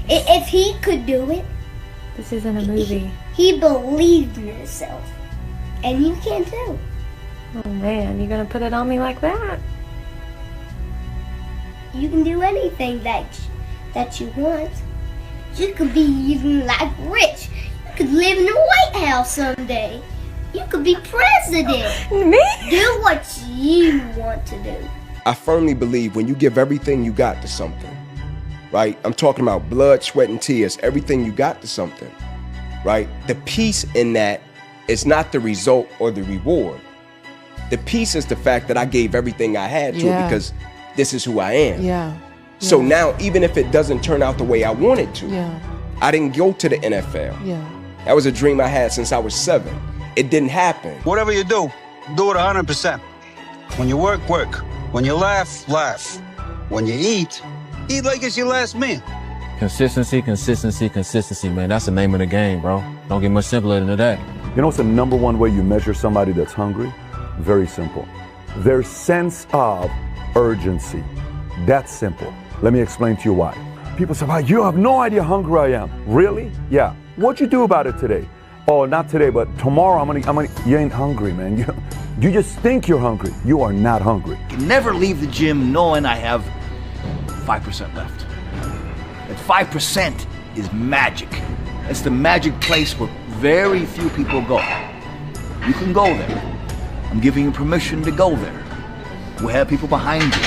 If he could do it. This isn't a movie. He believed in himself. And you can too. Oh man, you're gonna put it on me like that? You can do anything that you want. You could be even like rich. You could live in the White House someday. You could be president. Me? Do what you want to do. I firmly believe when you give everything you got to something, right? I'm talking about blood, sweat, and tears, everything you got to something, right? The peace in that is not the result or the reward. The peace is the fact that I gave everything I had to it because this is who I am. Yeah. So now, even if it doesn't turn out the way I wanted to, I didn't go to the NFL. That was a dream I had since I was 7. It didn't happen. Whatever you do it 100%. When you work, work. When you laugh, laugh. When you eat like it's your last meal. Consistency, consistency, consistency, man. That's the name of the game, bro. Don't get much simpler than that. You know what's the number one way you measure somebody that's hungry? Very simple. Their sense of urgency. That's simple. Let me explain to you why. People say, wow, you have no idea how hungry I am. Really? Yeah. What'd you do about it today? Oh, not today, but tomorrow I'm gonna. You ain't hungry, man. You just think you're hungry. You are not hungry. I can never leave the gym knowing I have 5% left. That 5% is magic. It's the magic place where very few people go. You can go there. I'm giving you permission to go there. We'll have people behind you.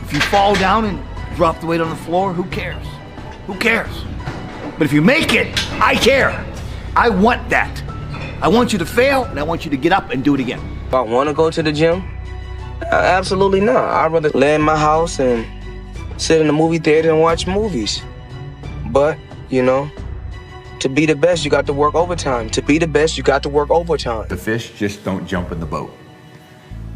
If you fall down and drop the weight on the floor, who cares? Who cares? But if you make it, I care. I want that. I want you to fail, and I want you to get up and do it again. If I want to go to the gym, absolutely not. I'd rather lay in my house and sit in the movie theater and watch movies. But, you know, to be the best, you got to work overtime. To be the best, you got to work overtime. The fish just don't jump in the boat.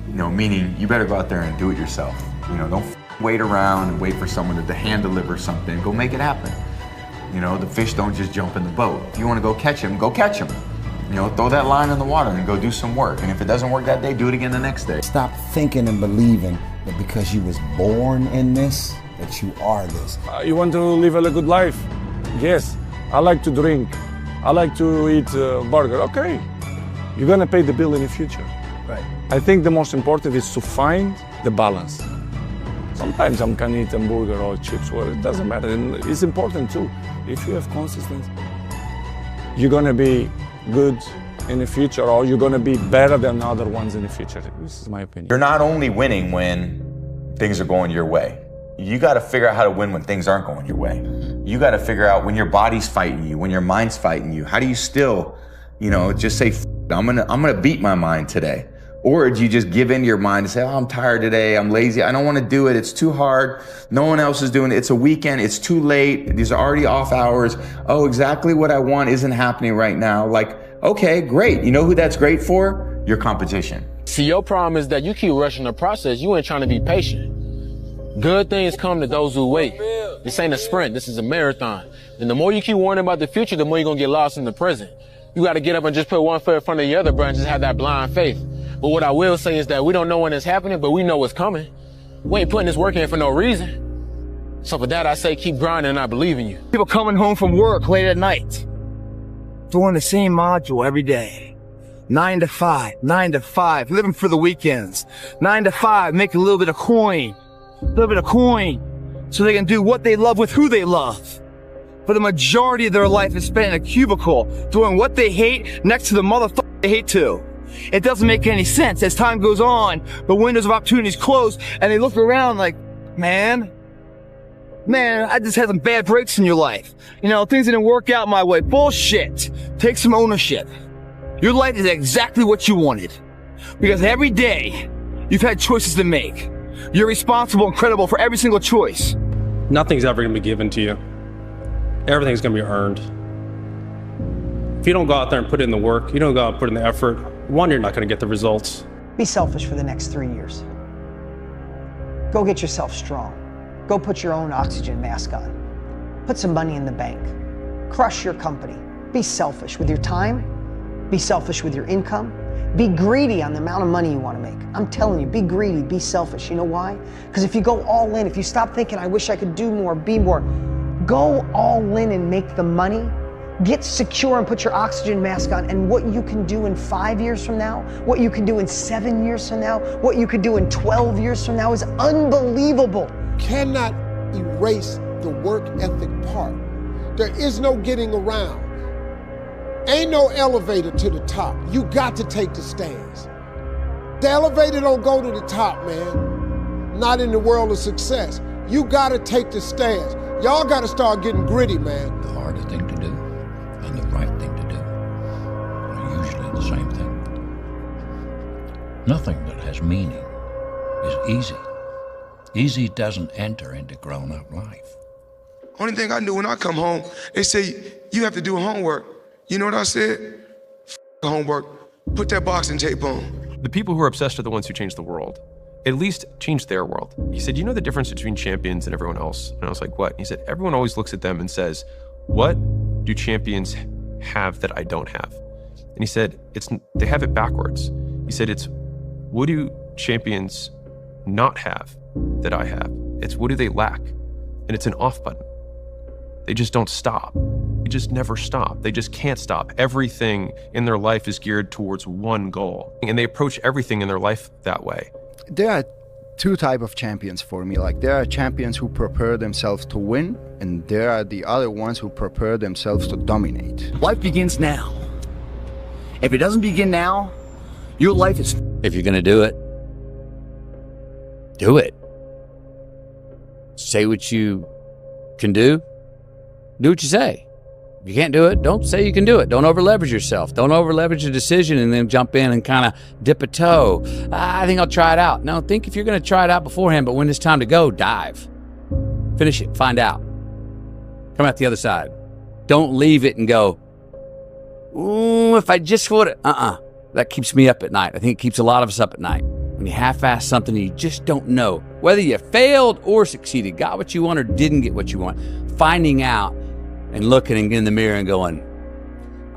You know, meaning you better go out there and do it yourself. You know, don't wait around and wait for someone to hand deliver something. Go make it happen. You know, the fish don't just jump in the boat. If you want to go catch him, go catch him. You know, throw that line in the water and go do some work. And if it doesn't work that day, do it again the next day. Stop thinking and believing that because you was born in this, that you are this. You want to live a good life? Yes. I like to drink. I like to eat burger. Okay. You're going to pay the bill in the future. Right. I think the most important is to find the balance. Sometimes I can eat a burger or chips, well, it doesn't matter. And it's important too. If you have consistency, you're going to be good in the future, or you're going to be better than other ones in the future. This is my opinion. You're not only winning when things are going your way. You got to figure out how to win when things aren't going your way. You got to figure out when your body's fighting you, when your mind's fighting you. How do you still, you know, just say, I'm gonna beat my mind today? Or do you just give in to your mind and say, oh, I'm tired today, I'm lazy, I don't want to do it, it's too hard, no one else is doing it, it's a weekend, it's too late, these are already off hours, oh, exactly what I want isn't happening right now. Like, okay, great. You know who that's great for? Your competition. See, your problem is that you keep rushing the process. You ain't trying to be patient. Good things come to those who wait. This ain't a sprint, this is a marathon. And the more you keep worrying about the future, the more you're gonna get lost in the present. You gotta get up and just put one foot in front of the other, bro, and just have that blind faith. But what I will say is that we don't know when it's happening, but we know what's coming. We ain't putting this work in for no reason. So for that, I say keep grinding and I believe in you. People coming home from work late at night, doing the same module every day. 9 to 5, 9 to 5, living for the weekends. 9 to 5, make a little bit of coin. So they can do what they love with who they love. But the majority of their life is spent in a cubicle, doing what they hate next to the motherfucker they hate too. It doesn't make any sense. As time goes on, the windows of opportunities close, and they look around like, man, I just had some bad breaks in your life. You know, things didn't work out my way. Bullshit. Take some ownership. Your life is exactly what you wanted. Because every day, you've had choices to make. You're responsible and credible for every single choice. Nothing's ever going to be given to you. Everything's going to be earned. If you don't go out there and put in the work, you don't go out and put in the effort, one, you're not going to get the results. Be selfish for the next 3 years. Go get yourself strong. Go put your own oxygen mask on. Put some money in the bank. Crush your company. Be selfish with your time. Be selfish with your income. Be greedy on the amount of money you want to make. I'm telling you, be greedy, be selfish. You know why? Because if you go all in, if you stop thinking, I wish I could do more, be more, Go all in and make the money. Get secure and put your oxygen mask on, and what you can do in 5 years from now, what you can do in 7 years from now, what you could do in 12 years from now is unbelievable. Cannot erase the work ethic part. There is no getting around. Ain't no elevator to the top. You got to take the stairs. The elevator don't go to the top, man. Not in the world of success. You got to take the stairs. Y'all got to start getting gritty, man. The hardest thing to do and the right thing to do are usually the same thing. Nothing that has meaning is easy. Easy doesn't enter into grown-up life. Only thing I knew when I come home, they say, you have to do homework. You know what I said? Homework. Put that boxing tape on. The people who are obsessed are the ones who change the world. At least change their world. He said, you know the difference between champions and everyone else? And I was like, what? He said, everyone always looks at them and says, what do champions have that I don't have? And he said, they have it backwards. He said, it's what do champions not have that I have? It's what do they lack? And it's an off button. They just don't stop. They just never stop. They just can't stop. Everything in their life is geared towards one goal. And they approach everything in their life that way. There are two types of champions for me. Like, there are champions who prepare themselves to win, and there are the other ones who prepare themselves to dominate. Life begins now. If it doesn't begin now, your life is... If you're gonna do it, do it. Say what you can do what you say. If you can't do it, don't say you can do it. Don't over-leverage yourself. Don't over-leverage a decision and then jump in and kind of dip a toe. I think I'll try it out. No, think if you're going to try it out beforehand, but when it's time to go, dive. Finish it. Find out. Come out the other side. Don't leave it and go, ooh, if I just would it. That keeps me up at night. I think it keeps a lot of us up at night. When you half-ass something and you just don't know whether you failed or succeeded, got what you want or didn't get what you want. Finding out and looking in the mirror and going,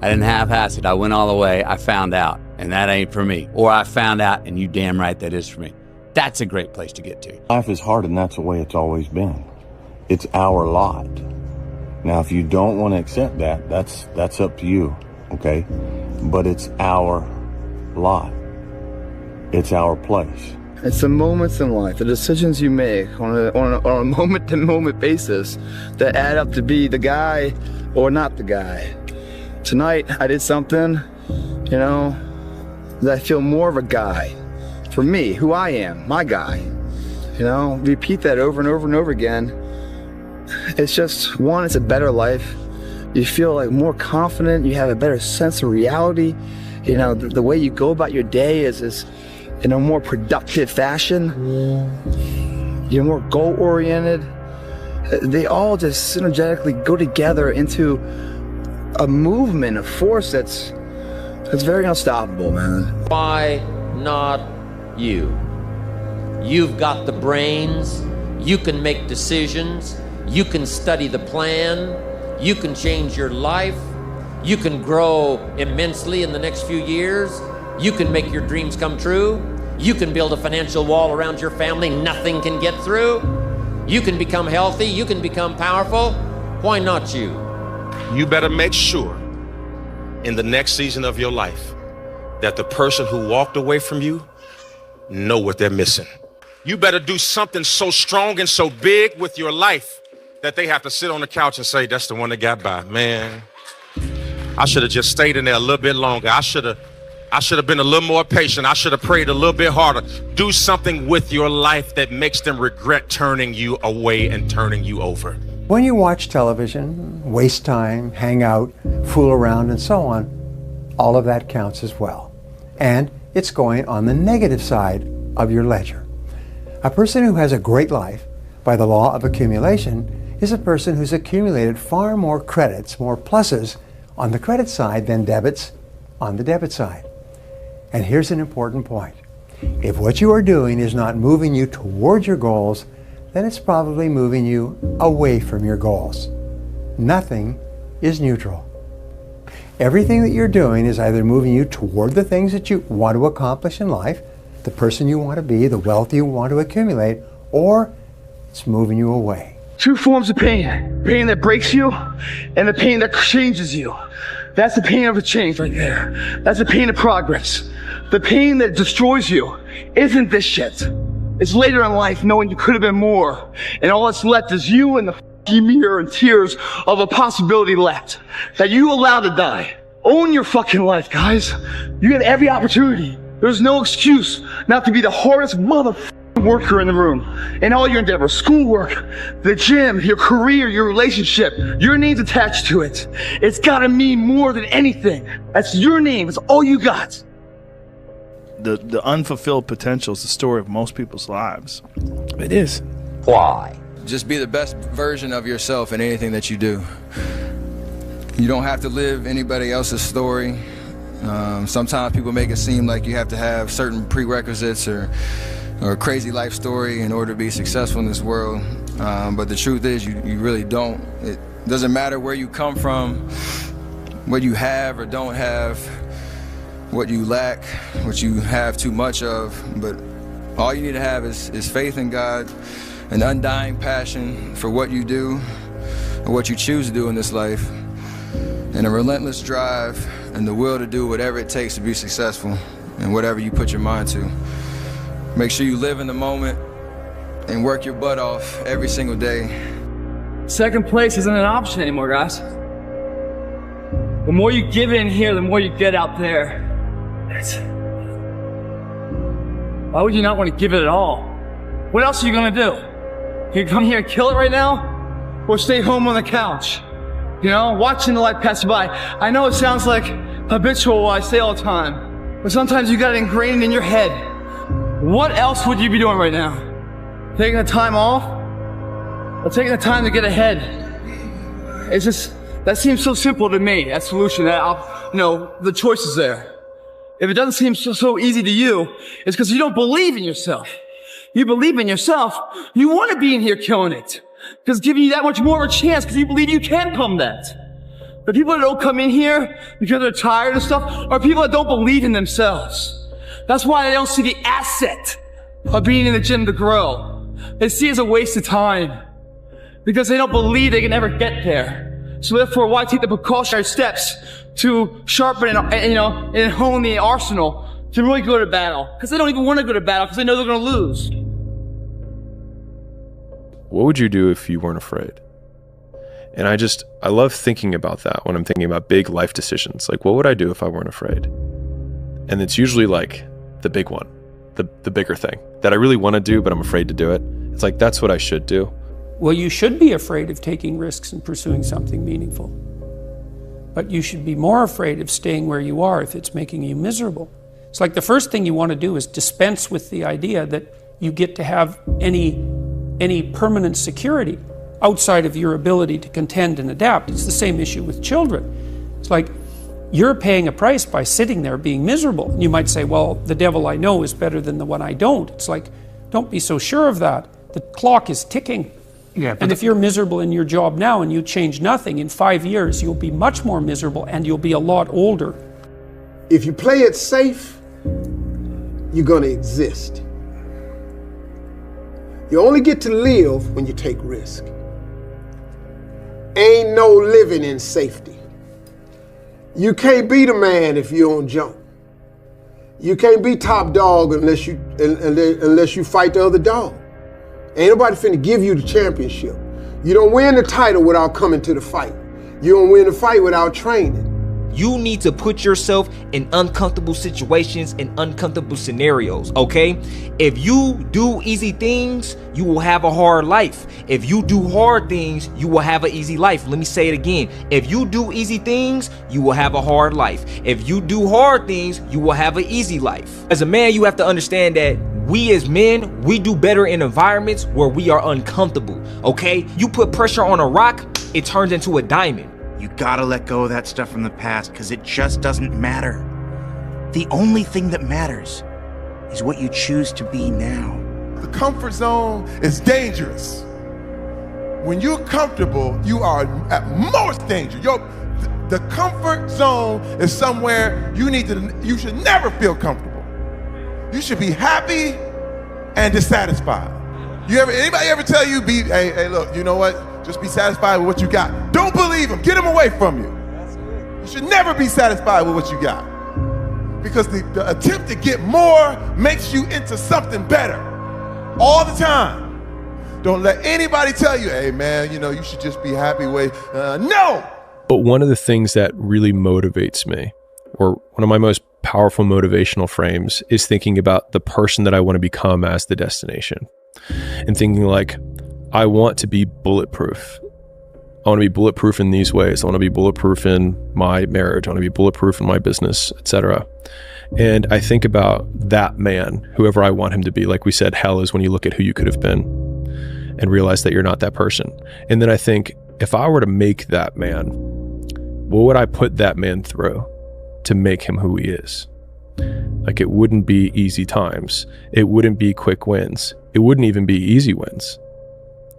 I didn't half-ass it. I went all the way. I found out, and that ain't for me. Or I found out, and you damn right that is for me. That's a great place to get to. Life is hard, and that's the way it's always been. It's our lot. Now, if you don't want to accept that, that's up to you, okay? But it's our lot. It's our place. It's the moments in life, the decisions you make on a moment-to-moment basis that add up to be the guy or not the guy. Tonight, I did something, that I feel more of a guy. For me, who I am, my guy. Repeat that over and over and over again. It's just, one, it's a better life. You feel like more confident, you have a better sense of reality. The way you go about your day is in a more productive fashion. You're more goal-oriented. They all just synergetically go together into a movement, a force that's very unstoppable, man. Why not you? You've got the brains. You can make decisions. You can study the plan. You can change your life. You can grow immensely in the next few years. You can make your dreams come true. You can build a financial wall around your family nothing can get through. You can become healthy. You can become powerful. Why not you? You better make sure in the next season of your life that the person who walked away from you know what they're missing. You better do something so strong and so big with your life that they have to sit on the couch and say, that's the one that got by. Man, I should have just stayed in there a little bit longer. I should have been a little more patient. I should have prayed a little bit harder. Do something with your life that makes them regret turning you away and turning you over. When you watch television, waste time, hang out, fool around, and so on, all of that counts as well. And it's going on the negative side of your ledger. A person who has a great life, by the law of accumulation, is a person who's accumulated far more credits, more pluses on the credit side than debits on the debit side. And here's an important point. If what you are doing is not moving you towards your goals, then it's probably moving you away from your goals. Nothing is neutral. Everything that you're doing is either moving you toward the things that you want to accomplish in life, the person you want to be, the wealth you want to accumulate, or it's moving you away. Two forms of pain. Pain that breaks you and the pain that changes you. That's the pain of a change right there. That's the pain of progress. The pain that destroys you isn't this shit. It's later in life knowing you could have been more. And all that's left is you and the mirror and tears of a possibility left that you allowed to die. Own your fucking life, guys. You get every opportunity. There's no excuse not to be the hardest motherfucking worker in the room. In all your endeavors, schoolwork, the gym, your career, your relationship, your name's attached to it. It's gotta mean more than anything. That's your name. It's all you got. The unfulfilled potential is the story of most people's lives. It is. Why? Just be the best version of yourself in anything that you do. You don't have to live anybody else's story. Sometimes people make it seem like you have to have certain prerequisites or a crazy life story in order to be successful in this world. But the truth is you really don't. It doesn't matter where you come from, what you have or don't have, what you lack, what you have too much of, but all you need to have is faith in God, an undying passion for what you do or what you choose to do in this life, and a relentless drive and the will to do whatever it takes to be successful in whatever you put your mind to. Make sure you live in the moment and work your butt off every single day. Second place isn't an option anymore, guys. The more you give in here, the more you get out there. Why would you not want to give it at all? What else are you gonna do? You come here and kill it right now? Or stay home on the couch? You know, watching the life pass by. I know it sounds like habitual what I say all the time, but sometimes you got it ingrained in your head. What else would you be doing right now? Taking the time off? Or taking the time to get ahead? It's just, that seems so simple to me, that solution, the choice is there. If it doesn't seem so easy to you, it's because you don't believe in yourself. You believe in yourself, you want to be in here killing it. Because it's giving you that much more of a chance because you believe you can become that. The people that don't come in here because they're tired of stuff are people that don't believe in themselves. That's why they don't see the asset of being in the gym to grow. They see it as a waste of time because they don't believe they can ever get there. So therefore, why take the precautionary steps to sharpen and hone the arsenal to really go to battle? Because they don't even want to go to battle because they know they're going to lose. What would you do if you weren't afraid? And I love thinking about that when I'm thinking about big life decisions. Like, what would I do if I weren't afraid? And it's usually like the big one, the bigger thing that I really want to do, but I'm afraid to do it. It's like, that's what I should do. Well, you should be afraid of taking risks and pursuing something meaningful. But you should be more afraid of staying where you are if it's making you miserable. It's like the first thing you want to do is dispense with the idea that you get to have any permanent security outside of your ability to contend and adapt. It's the same issue with children. It's like you're paying a price by sitting there being miserable. And you might say, well, the devil I know is better than the one I don't. It's like, don't be so sure of that. The clock is ticking. Yeah, and if you're miserable in your job now and you change nothing, in 5 years you'll be much more miserable and you'll be a lot older. If you play it safe, you're gonna exist. You only get to live when you take risk. Ain't no living in safety. You can't be the man if you don't jump. You can't be top dog unless you fight the other dog. Ain't nobody finna give you the championship. You don't win the title without coming to the fight. You don't win the fight without training. You need to put yourself in uncomfortable situations and uncomfortable scenarios, okay? If you do easy things, you will have a hard life. If you do hard things, you will have an easy life. Let me say it again. If you do easy things, you will have a hard life. If you do hard things, you will have an easy life. As a man, you have to understand that we as men, we do better in environments where we are uncomfortable, okay? You put pressure on a rock, it turns into a diamond. You gotta let go of that stuff from the past because it just doesn't matter. The only thing that matters is what you choose to be now. The comfort zone is dangerous. When you're comfortable, you are at most danger. The comfort zone is somewhere you should never feel comfortable. You should be happy and dissatisfied. Anybody ever tell you, hey, look, you know what? Just be satisfied with what you got. Don't believe them. Get them away from you. You should never be satisfied with what you got. Because the attempt to get more makes you into something better all the time. Don't let anybody tell you, hey man, you should just be happy with, no! But one of the things that really motivates me, or one of my most powerful motivational frames, is thinking about the person that I want to become as the destination. And thinking like, I want to be bulletproof. I want to be bulletproof in these ways. I want to be bulletproof in my marriage. I want to be bulletproof in my business, etc. And I think about that man, whoever I want him to be. Like we said, hell is when you look at who you could have been and realize that you're not that person. And then I think, if I were to make that man, what would I put that man through to make him who he is? Like, it wouldn't be easy times. It wouldn't be quick wins. It wouldn't even be easy wins.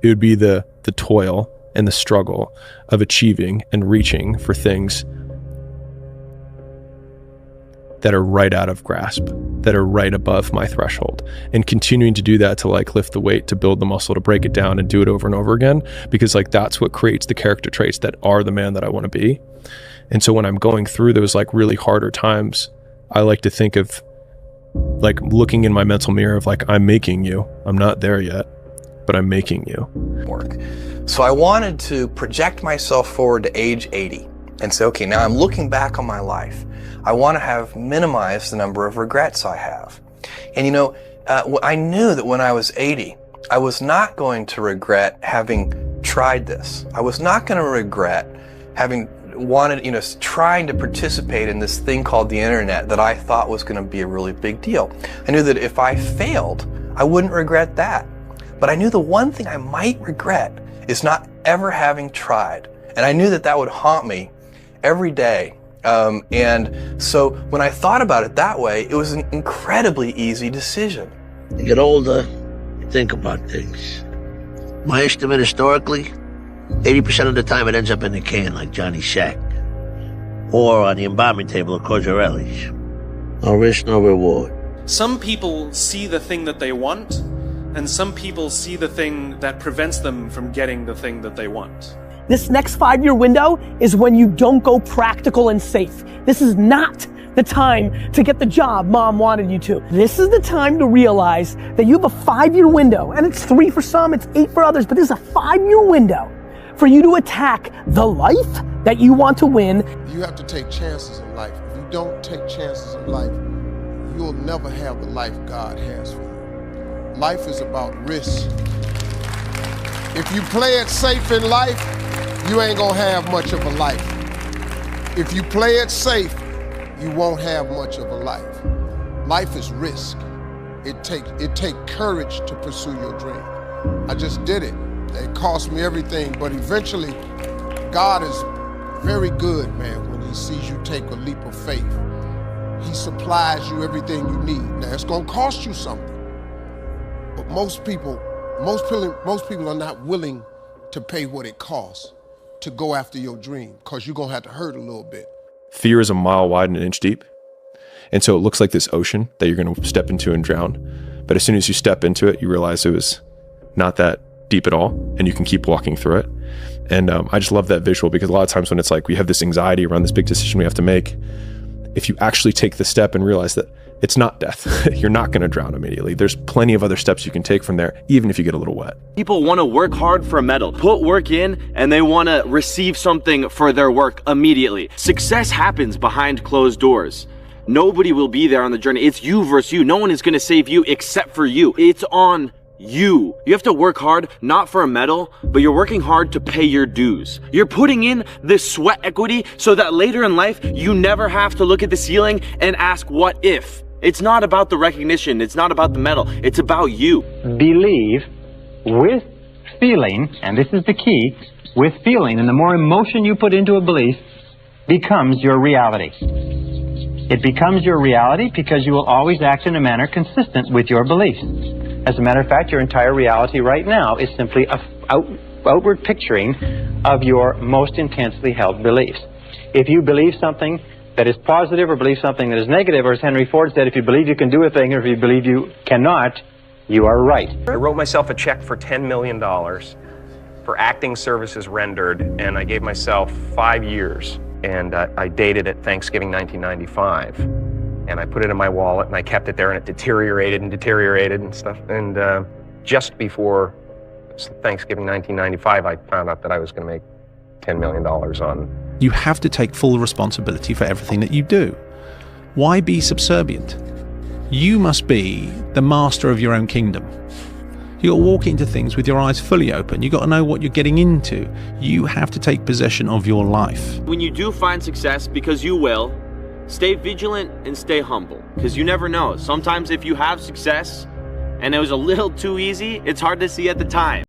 It would be the toil and the struggle of achieving and reaching for things that are right out of grasp, that are right above my threshold, and continuing to do that to like lift the weight, to build the muscle, to break it down and do it over and over again, because like that's what creates the character traits that are the man that I want to be. And so when I'm going through those like really harder times, I like to think of like looking in my mental mirror of like, I'm making you. I'm not there yet, but I'm making you. Work. So I wanted to project myself forward to age 80 and say, okay, now I'm looking back on my life. I want to have minimized the number of regrets I have. And I knew that when I was 80, I was not going to regret having tried this. I was not going to regret having wanted, trying to participate in this thing called the internet that I thought was going to be a really big deal. I knew that if I failed, I wouldn't regret that. But I knew the one thing I might regret is not ever having tried. And I knew that that would haunt me every day. And so when I thought about it that way, it was an incredibly easy decision. You get older, you think about things. My estimate historically, 80% of the time it ends up in the can like Johnny Shack. Or on the embalming table of Cogerelli's. No risk, no reward. Some people see the thing that they want, and some people see the thing that prevents them from getting the thing that they want. This next 5-year window is when you don't go practical and safe. This is not the time to get the job mom wanted you to. This is the time to realize that you have a 5-year window, and it's 3 for some, it's 8 for others, but this is a 5-year window for you to attack the life that you want to win. You have to take chances in life. If you don't take chances in life, you'll never have the life God has for you. Life is about risk. If you play it safe in life, you ain't gonna have much of a life. If you play it safe, you won't have much of a life. Life is risk. It take courage to pursue your dream. I just did it. It cost me everything, but eventually, God is very good, man, when he sees you take a leap of faith. He supplies you everything you need. Now, it's gonna cost you something, but most people are not willing to pay what it costs to go after your dream, because you're gonna have to hurt a little bit. Fear is a mile wide and an inch deep. And so it looks like this ocean that you're going to step into and drown. But as soon as you step into it, you realize it was not that deep at all, and you can keep walking through it. And I just love that visual, because a lot of times when it's like we have this anxiety around this big decision we have to make, if you actually take the step and realize that it's not death, you're not going to drown immediately. There's plenty of other steps you can take from there, even if you get a little wet. People want to work hard for a medal, put work in, and they want to receive something for their work immediately. Success happens behind closed doors. Nobody will be there on the journey. It's you versus you. No one is going to save you except for you. It's on you. You have to work hard, not for a medal, but you're working hard to pay your dues. You're putting in this sweat equity so that later in life, you never have to look at the ceiling and ask, what if? It's not about the recognition. It's not about the medal. It's about you. Believe with feeling, and this is the key, with feeling, and the more emotion you put into a belief becomes your reality. It becomes your reality because you will always act in a manner consistent with your beliefs. As a matter of fact, your entire reality right now is simply an outward picturing of your most intensely held beliefs. If you believe something that is positive or believe something that is negative, or as Henry Ford said, if you believe you can do a thing or if you believe you cannot, You are right. I wrote myself a check for $10 million for acting services rendered, and I gave myself 5 years. And I dated it Thanksgiving 1995. And I put it in my wallet, and I kept it there, and it deteriorated and stuff. And just before Thanksgiving 1995, I found out that I was going to make $10 million on. You have to take full responsibility for everything that you do. Why be subservient? You must be the master of your own kingdom. You got to walk into things with your eyes fully open. You got to know what you're getting into. You have to take possession of your life. When you do find success, because you will, stay vigilant and stay humble, because you never know. Sometimes if you have success and it was a little too easy, it's hard to see at the time.